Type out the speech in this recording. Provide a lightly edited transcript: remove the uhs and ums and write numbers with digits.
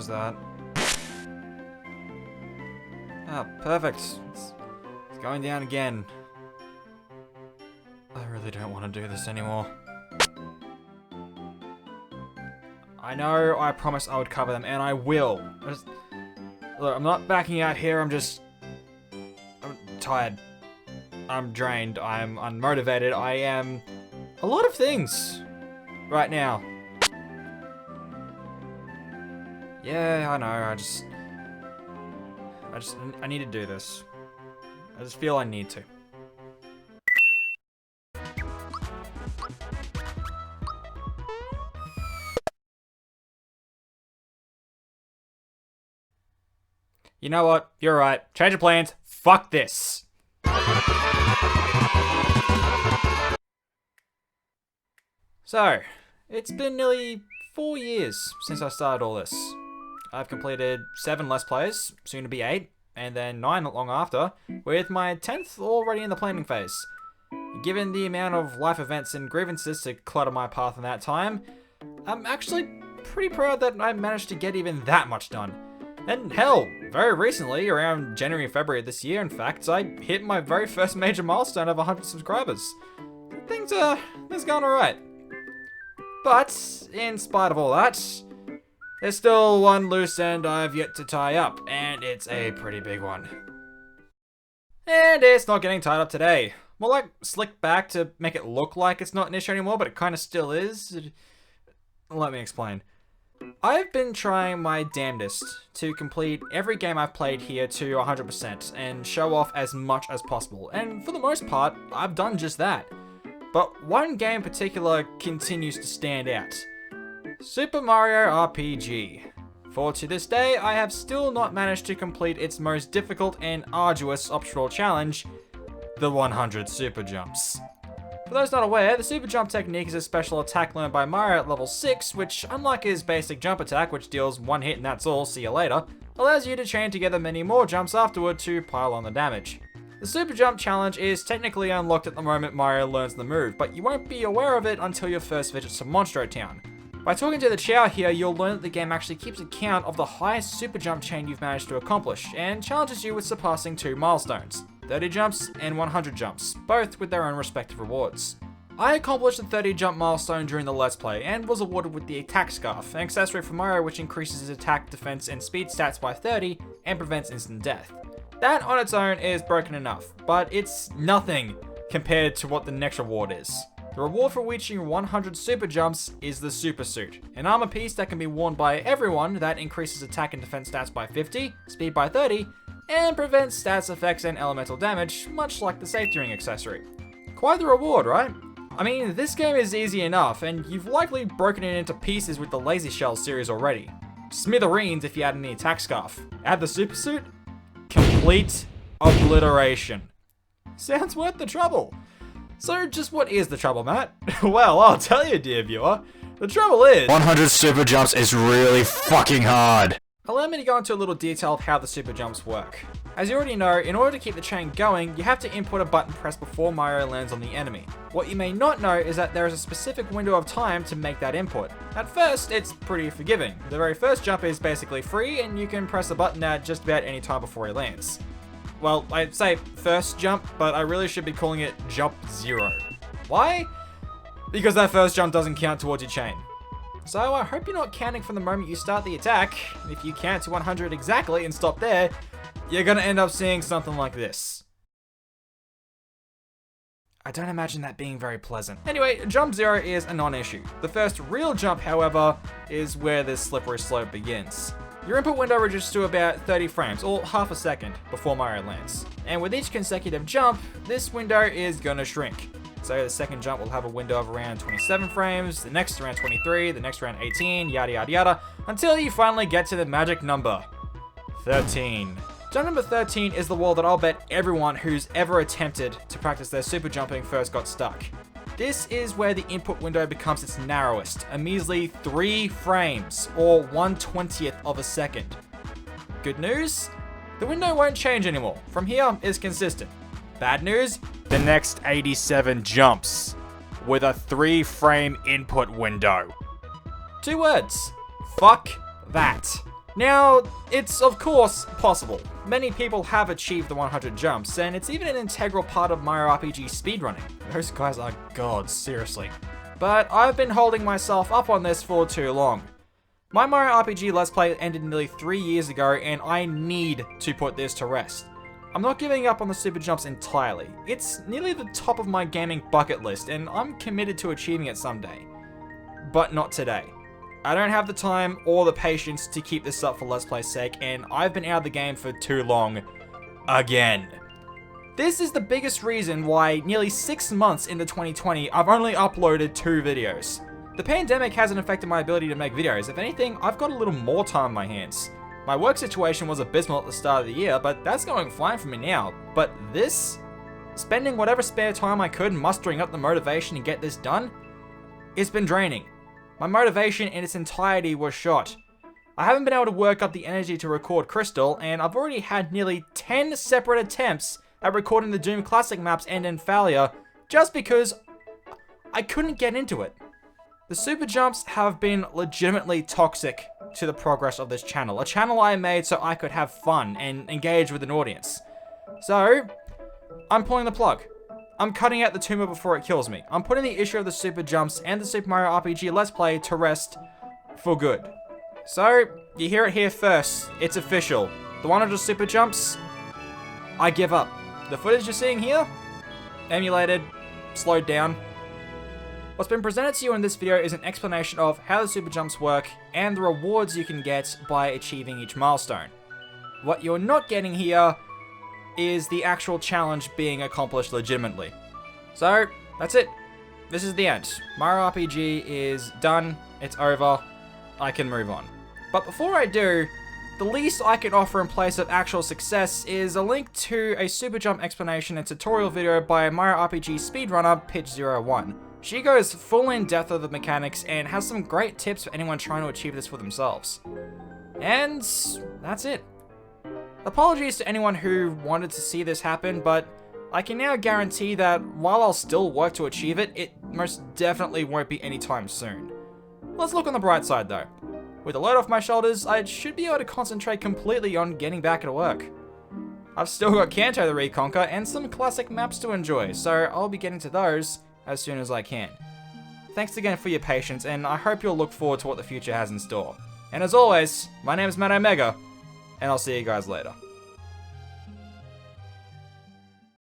was that? Ah, perfect. It's going down again. I really don't want to do this anymore. I know I promised I would cover them, and I will. Look, I'm not backing out here, I'm tired. I'm drained, I'm unmotivated, I am a lot of things right now. Yeah, I know, I need to do this. I just feel I need to. You know what? You're right. Change of plans. Fuck this. So, it's been nearly 4 years since I started all this. I've completed 7 Let's Plays, soon to be 8, and then 9 not long after, with my 10th already in the planning phase. Given the amount of life events and grievances to clutter my path in that time, I'm actually pretty proud that I managed to get even that much done. And hell, very recently, around January and February of this year, in fact, I hit my very first major milestone of 100 subscribers. Things going alright. But, in spite of all that, there's still one loose end I've yet to tie up, and it's a pretty big one. And it's not getting tied up today. More like slicked back to make it look like it's not an issue anymore, but it kind of still is. Let me explain. I've been trying my damnedest to complete every game I've played here to 100% and show off as much as possible, and for the most part, I've done just that. But one game in particular continues to stand out. Super Mario RPG. For to this day, I have still not managed to complete its most difficult and arduous optional challenge, the 100 Super Jumps. For those not aware, the Super Jump technique is a special attack learned by Mario at level 6, which, unlike his basic jump attack, which deals one hit and that's all, see you later, allows you to chain together many more jumps afterward to pile on the damage. The Super Jump challenge is technically unlocked at the moment Mario learns the move, but you won't be aware of it until your first visit to Monstro Town. By talking to the Chow here, you'll learn that the game actually keeps account of the highest Super Jump chain you've managed to accomplish, and challenges you with surpassing 2 milestones. 30 jumps and 100 jumps, both with their own respective rewards. I accomplished the 30 jump milestone during the Let's Play and was awarded with the Attack Scarf, an accessory for Mario which increases his attack, defense, and speed stats by 30 and prevents instant death. That on its own is broken enough, but it's nothing compared to what the next reward is. The reward for reaching 100 super jumps is the Super Suit, an armor piece that can be worn by everyone that increases attack and defense stats by 50, speed by 30, and prevents stats, effects, and elemental damage, much like the safety ring accessory. Quite the reward, right? I mean, this game is easy enough, and you've likely broken it into pieces with the Lazy Shell series already. Smithereens if you add in the Attack Scarf. Add the Super Suit? Complete obliteration. Sounds worth the trouble. So just what is the trouble, Matt? Well, I'll tell you, dear viewer. The trouble is 100 super jumps is really fucking hard. Allow me to go into a little detail of how the super jumps work. As you already know, in order to keep the chain going, you have to input a button press before Mario lands on the enemy. What you may not know is that there is a specific window of time to make that input. At first, it's pretty forgiving. The very first jump is basically free, and you can press the button at just about any time before he lands. Well, I'd say first jump, but I really should be calling it jump 0. Why? Because that first jump doesn't count towards your chain. So I hope you're not counting from the moment you start the attack. If you count to 100 exactly and stop there, you're gonna end up seeing something like this. I don't imagine that being very pleasant. Anyway, jump 0 is a non-issue. The first real jump, however, is where this slippery slope begins. Your input window reduces to about 30 frames, or half a second, before Mario lands. And with each consecutive jump, this window is gonna shrink. So the second jump will have a window of around 27 frames, the next around 23, the next around 18, yada yada yada, until you finally get to the magic number, 13. Jump number 13 is the wall that I'll bet everyone who's ever attempted to practice their super jumping first got stuck. This is where the input window becomes its narrowest, a measly 3 frames, or 1/20th of a second. Good news? The window won't change anymore. From here, it's consistent. Bad news? The next 87 jumps, with a 3-frame input window. 2 words. Fuck that. Now, it's of course possible. Many people have achieved the 100 jumps, and it's even an integral part of Mario RPG speedrunning. Those guys are gods, seriously. But I've been holding myself up on this for too long. My Mario RPG Let's Play ended nearly 3 years ago, and I need to put this to rest. I'm not giving up on the super jumps entirely. It's nearly the top of my gaming bucket list, and I'm committed to achieving it someday. But not today. I don't have the time or the patience to keep this up for Let's Play's sake, and I've been out of the game for too long. Again. This is the biggest reason why nearly 6 months into 2020, I've only uploaded 2 videos. The pandemic hasn't affected my ability to make videos. If anything, I've got a little more time on my hands. My work situation was abysmal at the start of the year, but that's going fine for me now. But this? Spending whatever spare time I could mustering up the motivation to get this done? It's been draining. My motivation in its entirety was shot. I haven't been able to work up the energy to record Crystal, and I've already had nearly 10 separate attempts at recording the Doom Classic maps end in failure, just because I couldn't get into it. The super jumps have been legitimately toxic to the progress of this channel, a channel I made so I could have fun and engage with an audience. So, I'm pulling the plug. I'm cutting out the tumor before it kills me. I'm putting the issue of the super jumps and the Super Mario RPG Let's Play to rest for good. So, you hear it here first. It's official. The 100 super jumps, I give up. The footage you're seeing here, emulated, slowed down. What's been presented to you in this video is an explanation of how the super jumps work and the rewards you can get by achieving each milestone. What you're not getting here is the actual challenge being accomplished legitimately. So, that's it. This is the end. Mario RPG is done, it's over, I can move on. But before I do, the least I can offer in place of actual success is a link to a super jump explanation and tutorial video by Mario RPG speedrunner Pitch01. She goes full in depth of the mechanics and has some great tips for anyone trying to achieve this for themselves. And that's it. Apologies to anyone who wanted to see this happen, but I can now guarantee that while I'll still work to achieve it, it most definitely won't be anytime soon. Let's look on the bright side though. With a load off my shoulders, I should be able to concentrate completely on getting back at work. I've still got Kanto to reconquer and some classic maps to enjoy, so I'll be getting to those as soon as I can. Thanks again for your patience, and I hope you'll look forward to what the future has in store. And as always, my name is Matt Omega, and I'll see you guys later.